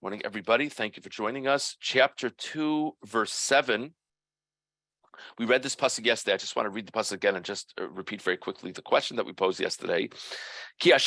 Morning, everybody. Thank you for joining us. Chapter 2, verse 7. We read this pasuk yesterday. I just want to read the pasuk again and just repeat very quickly the question that we posed yesterday. God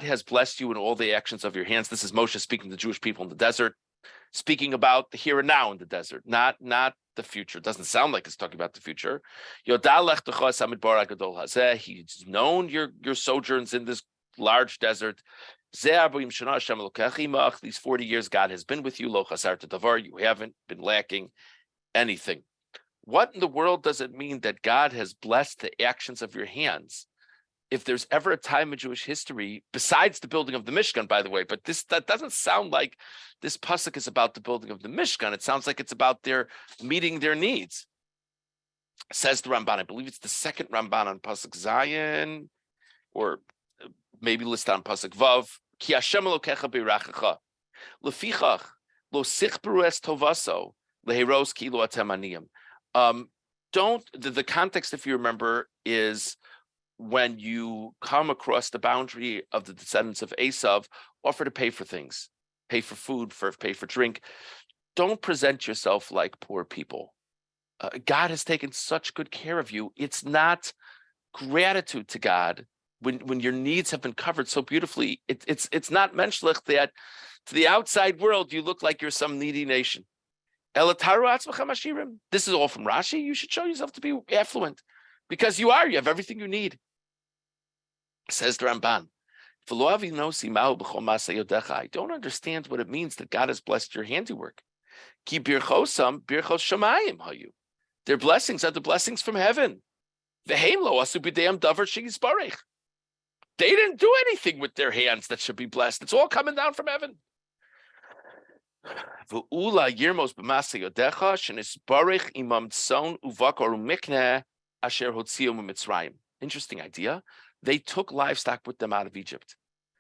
has blessed you in all the actions of your hands. This is Moshe speaking to the Jewish people in the desert, speaking about the here and now in the desert, not the future. It doesn't sound like it's talking about the future. He's known your sojourns in this large desert. These 40 years God has been with you. You haven't been lacking anything. What in the world does it mean that God has blessed the actions of your hands? If there's ever a time in Jewish history, besides the building of the Mishkan, by the way, but that doesn't sound like this pasuk is about the building of the Mishkan. It sounds like it's about their meeting their needs. Says the Ramban. I believe it's the second Ramban on pasuk Zayin, or maybe listed on pasuk Vav. Ki Hashem Elokecha beirachecha, lefichach lo sichberu es tovaso leheros ki lo atem aniyim. The context, if you remember, is when you come across the boundary of the descendants of Esav, offer to pay for things, pay for food, pay for drink. Don't present yourself like poor people. God has taken such good care of you. It's not gratitude to God when your needs have been covered so beautifully. It's not menschlich that to the outside world you look like you're some needy nation. This is all from Rashi. You should show yourself to be affluent because you are. You have everything you need. Says the Ramban. I don't understand what it means that God has blessed your handiwork. Their blessings are the blessings from heaven. They didn't do anything with their hands that should be blessed. It's all coming down from heaven. Interesting idea. They took livestock with them out of Egypt.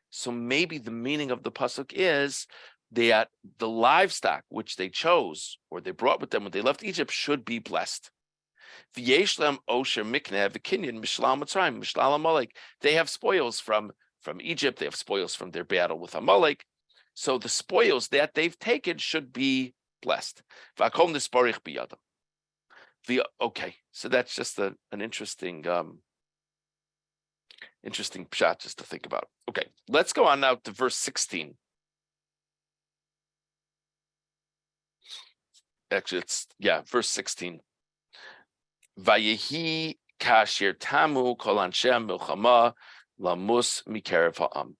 So maybe the meaning of the pasuk is that the livestock which they chose or they brought with them when they left Egypt should be blessed. They have spoils from Egypt. They have spoils from their battle with Amalek. So the spoils that they've taken should be blessed. Okay, so that's just an interesting pshat just to think about. Okay, let's go on now to verse 16. Actually, verse 16. Vayehi kasher tamu kol anshem milchama lamus mikerev ha'am.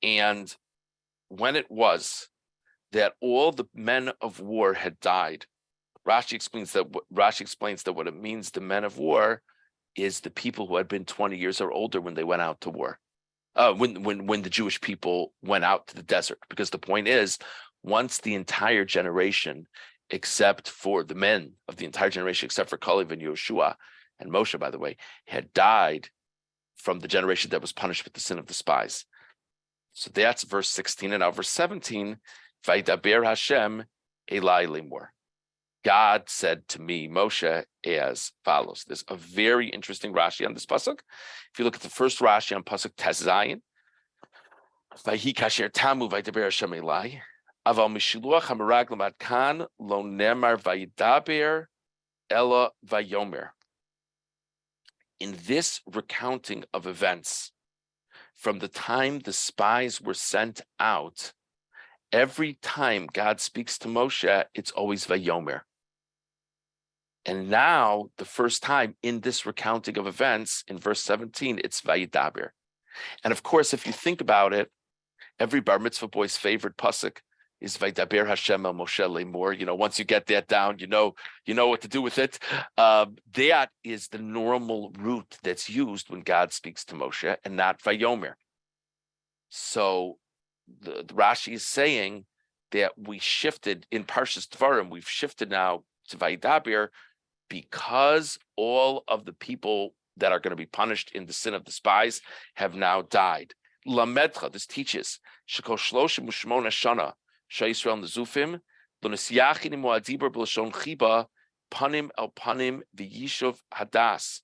And when it was that all the men of war had died, Rashi explains that what it means, the men of war, is the people who had been 20 years or older when they went out to war, when the Jewish people went out to the desert. Because the point is, once the entire generation, except for the men of the entire generation, except for Kalev and Yoshua and Moshe, by the way, had died from the generation that was punished with the sin of the spies. So that's verse 16. And now verse 17, Vaydaber Hashem Elai Lemor. God said to me, Moshe, as follows. There's a very interesting Rashi on this pasuk. If you look at the first Rashi on pasuk Tes Zayin, Vayhi kasher tamu vaydaber Hashem Elai, aval mishiluach hamaraglim ad kan lo nemar vaydaber ela vayomer. In this recounting of events, from the time the spies were sent out, every time God speaks to Moshe, it's always vayomer. And now, the first time in this recounting of events, in verse 17, it's Vayidaber. And of course, if you think about it, every bar mitzvah boy's favorite pasuk is Vayidaber Hashem el Moshe lemor. Once you get that down, you know what to do with it. That is the normal root that's used when God speaks to Moshe, and not Vayomer. So the Rashi is saying that we shifted in Parshas Devarim. We've shifted now to Vayidaber, because all of the people that are going to be punished in the sin of the spies have now died. Lamedcha, this teaches, Shekol Shloshim Ushmona Shana, Sha'Yisrael Nezufim, L'Nesiachin Mo'adibur B'Lashon Chiba, Panim El Panim V'Yishuv Hadas.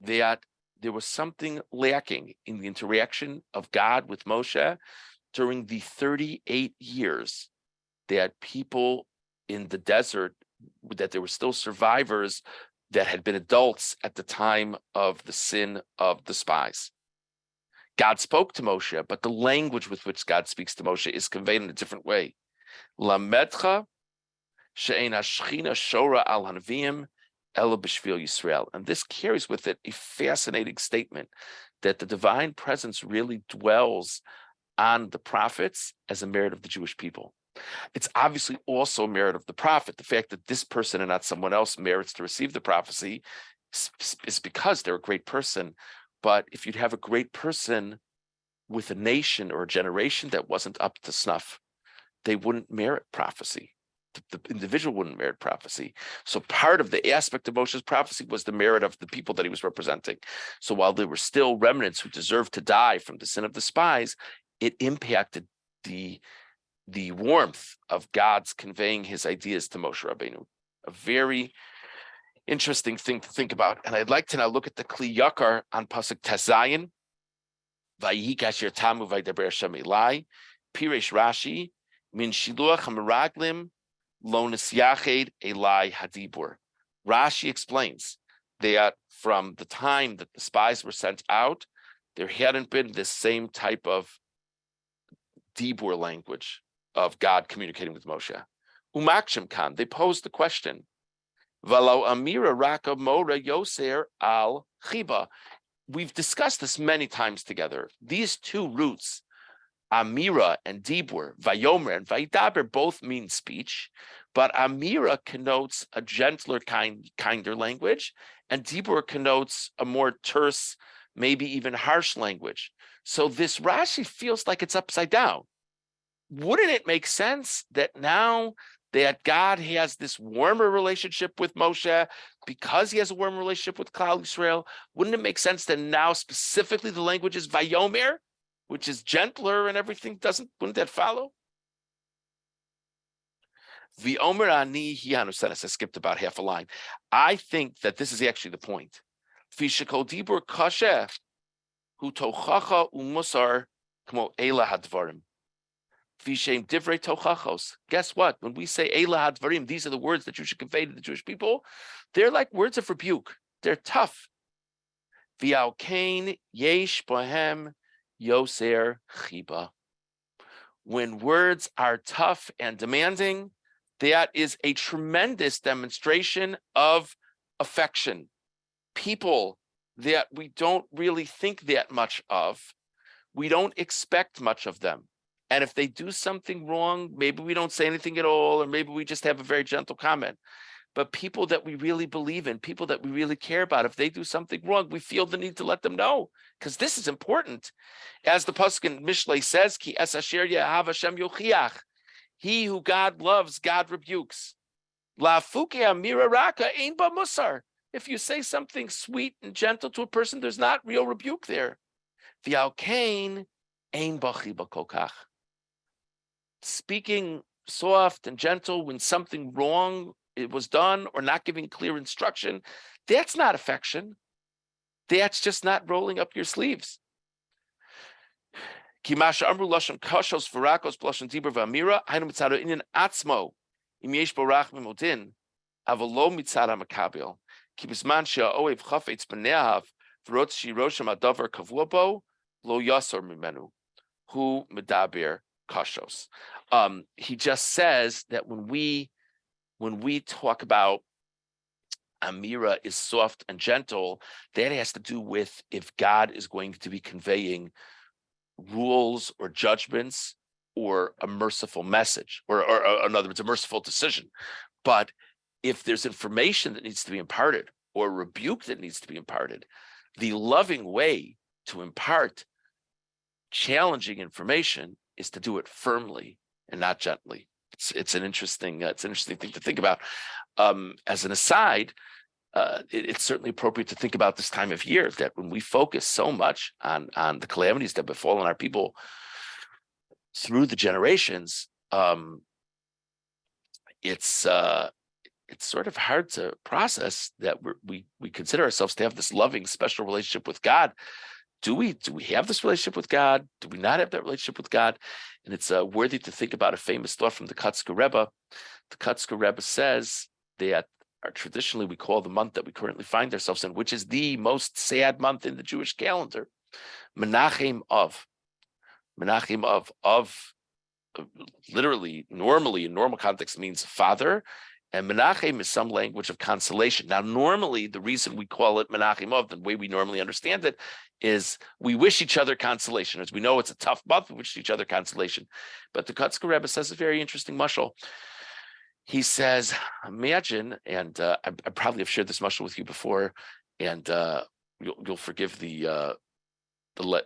That there was something lacking in the interaction of God with Moshe during the 38 years that people in the desert, that there were still survivors that had been adults at the time of the sin of the spies. God spoke to Moshe, but the language with which God speaks to Moshe is conveyed in a different way. Lamedcha she'ein hashchina shora al hanviim ela b'shvil Yisrael. And this carries with it a fascinating statement that the divine presence really dwells on the prophets as a merit of the Jewish people. It's obviously also a merit of the prophet. The fact that this person and not someone else merits to receive the prophecy is because they're a great person. But if you'd have a great person with a nation or a generation that wasn't up to snuff, they wouldn't merit prophecy. The individual wouldn't merit prophecy. So part of the aspect of Moshe's prophecy was the merit of the people that he was representing. So while there were still remnants who deserved to die from the sin of the spies, it impacted the warmth of God's conveying his ideas to Moshe Rabbeinu. A very interesting thing to think about. And I'd like to now look at the Kli Yakar on Pasuk Tezayin. Vayihi kasher tamu vaydaber Hashem Elai. Piresh Rashi min shiluach hameraglim lo nisyached Elai hadibur. Rashi explains that from the time that the spies were sent out, there hadn't been this same type of dibur language of God communicating with Moshe. Umakshim Khan, they posed the question, Valo Amira Raka Mora Yoser al Chiba. We've discussed this many times together. These two roots, Amira and Dibur, Vayomer and Vaidaber, both mean speech, but Amira connotes a gentler, kinder language, and Dibur connotes a more terse, maybe even harsh language. So this Rashi feels like it's upside down. Wouldn't it make sense that now that God has this warmer relationship with Moshe because he has a warm relationship with Klal Yisrael? Wouldn't it make sense that now specifically the language is Vayomer, which is gentler and everything? Wouldn't that follow? V'omer ani hianu said, I skipped about half a line. I think that this is actually the point. Fishakol dibur kashe hu tochacha umusar kmo ela hadvarim. Guess what? When we say Eila Hadvarim, these are the words that you should convey to the Jewish people. They're like words of rebuke. They're tough. V'alkein yesh bohem yoser chiba. When words are tough and demanding, that is a tremendous demonstration of affection. People that we don't really think that much of, we don't expect much of them. And if they do something wrong, maybe we don't say anything at all, or maybe we just have a very gentle comment. But people that we really believe in, people that we really care about, if they do something wrong, we feel the need to let them know, because this is important. As the pasuk in Mishlei says, Ki es asher ye'ahav Hashem yochiach. He who God loves, God rebukes. La fuke amira raka ein ba musar. If you say something sweet and gentle to a person, there's not real rebuke there. V'al kain ein ba chiba kokach. Speaking soft and gentle when something wrong it was done or not giving clear instruction, that's not affection. That's just not rolling up your sleeves. Kimasha amru lashon kashos v'rakos b'lashon dibur v'amira hainu mitzad inyan atzmo im yesh bo rachmim odin avolo mitzad ha'makabel ki b'zman she'oev chafetz b'neahav v'rotz shirosham adavar kavua bo lo yasor mimenu hu medaber kashos. He just says that when we talk about Amira is soft and gentle, that has to do with if God is going to be conveying rules or judgments or a merciful message, or in other words, a merciful decision. But if there's information that needs to be imparted or rebuke that needs to be imparted, the loving way to impart challenging information is to do it firmly and not gently. It's an interesting thing to think about. As an aside, it's certainly appropriate to think about this time of year, that when we focus so much on the calamities that befallen our people through the generations, it's it's sort of hard to process that we consider ourselves to have this loving, special relationship with God. Do we have this relationship with God? Do we not have that relationship with God? And it's worthy to think about a famous thought from the Kotzker Rebbe. The Kotzker Rebbe says that traditionally we call the month that we currently find ourselves in, which is the most sad month in the Jewish calendar, Menachem Av. Menachem Av, literally, normally in normal context means father, and Menachem is some language of consolation. Now, normally the reason we call it Menachem Av, the way we normally understand it, is we wish each other consolation. As we know, it's a tough month, we wish each other consolation. But the Kotzker Rebbe says a very interesting mashal. He says, imagine, and I probably have shared this mashal with you before, and you'll forgive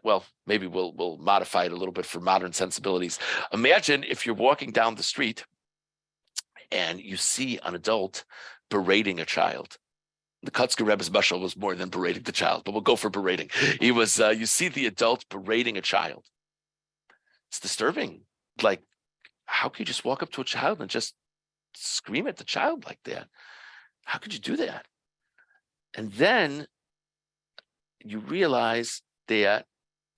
well, maybe we'll modify it a little bit for modern sensibilities. Imagine if you're walking down the street and you see an adult berating a child. The Kotzker Rebbe's mashal was more than berating the child, but we'll go for berating. He was, you see the adult berating a child. It's disturbing. Like, how could you just walk up to a child and just scream at the child like that? How could you do that? And then you realize that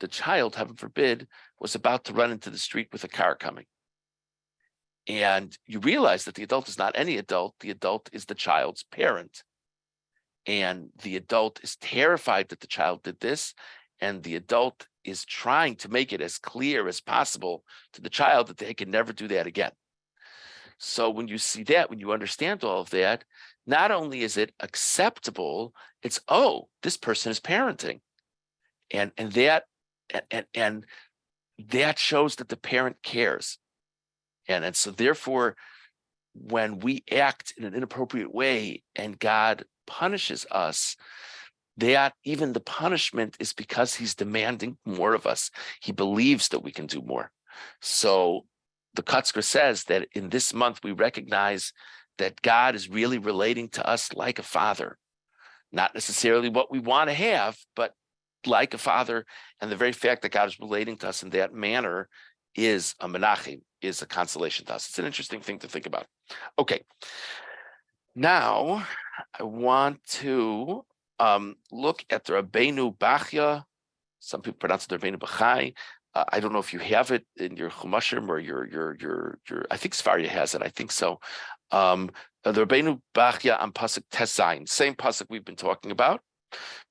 the child, heaven forbid, was about to run into the street with a car coming. And you realize that the adult is not any adult. The adult is the child's parent. And the adult is terrified that the child did this. And the adult is trying to make it as clear as possible to the child that they can never do that again. So when you see that, when you understand all of that, not only is it acceptable, it's, oh, this person is parenting. And that shows that the parent cares. And so therefore, when we act in an inappropriate way and God punishes us, that even the punishment is because he's demanding more of us. He believes that we can do more. So the Kotzker says that in this month, we recognize that God is really relating to us like a father, not necessarily what we want to have, but like a father. And the very fact that God is relating to us in that manner is a menachem, is a consolation to us. It's an interesting thing to think about. Okay. Now, I want to look at the Rabbeinu Bachya. Some people pronounce it Rabbeinu Bachai. I don't know if you have it in your Chumashim or your. I think Svaria has it. I think so. The Rabbeinu Bachya on pasuk Tesayin, same pasuk we've been talking about.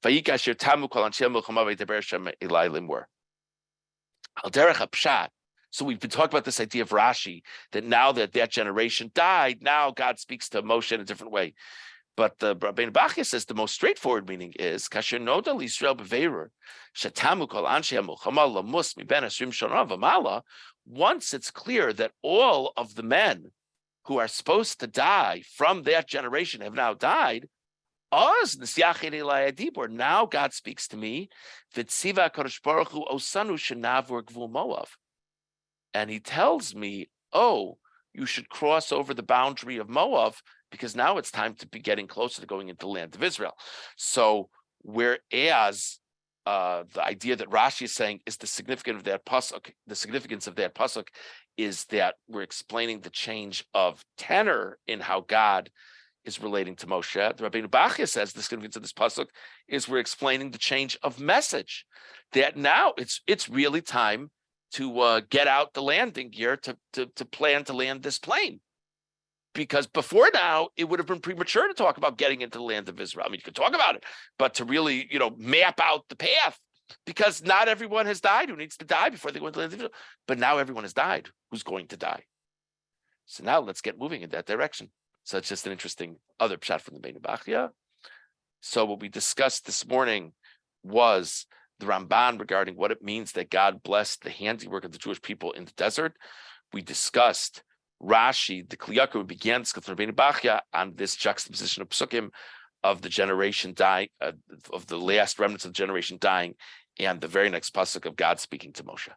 Vayikasher tamu kol anshe milchama v'yidaber Hashem elai limor. Al derech hapshat. So we've been talking about this idea of Rashi, that now that generation died, now God speaks to Moshe in a different way. But the Rabbeinu Bachya says the most straightforward meaning is Kasher noda l'Yisrael b'veirur shetamu kol anshe milchama lamus miben asrim shana v'mala. Once it's clear that all of the men who are supposed to die from that generation have now died, now God speaks to me, and he tells me, oh, you should cross over the boundary of Moab, because now it's time to be getting closer to going into the land of Israel. So whereas the idea that Rashi is saying is the significance of that pasuk is that we're explaining the change of tenor in how God is relating to Moshe. The Rabbeinu Bachya says the significance of this pasuk is we're explaining the change of message, that now it's really time to get out the landing gear to plan to land this plane. Because before now, it would have been premature to talk about getting into the land of Israel. I mean, you could talk about it, but to really, map out the path, because not everyone has died who needs to die before they go into the land of Israel. But now everyone has died who's going to die. So now let's get moving in that direction. So it's just an interesting other pshat from the Rabbeinu Bachya. So what we discussed this morning was the Ramban regarding what it means that God blessed the handiwork of the Jewish people in the desert. We discussed Rashi, the Kliyakar, we began discussing Rabbeinu Bachya on this juxtaposition of psukim of the generation dying, of the last remnants of the generation dying, and the very next pasuk of God speaking to Moshe.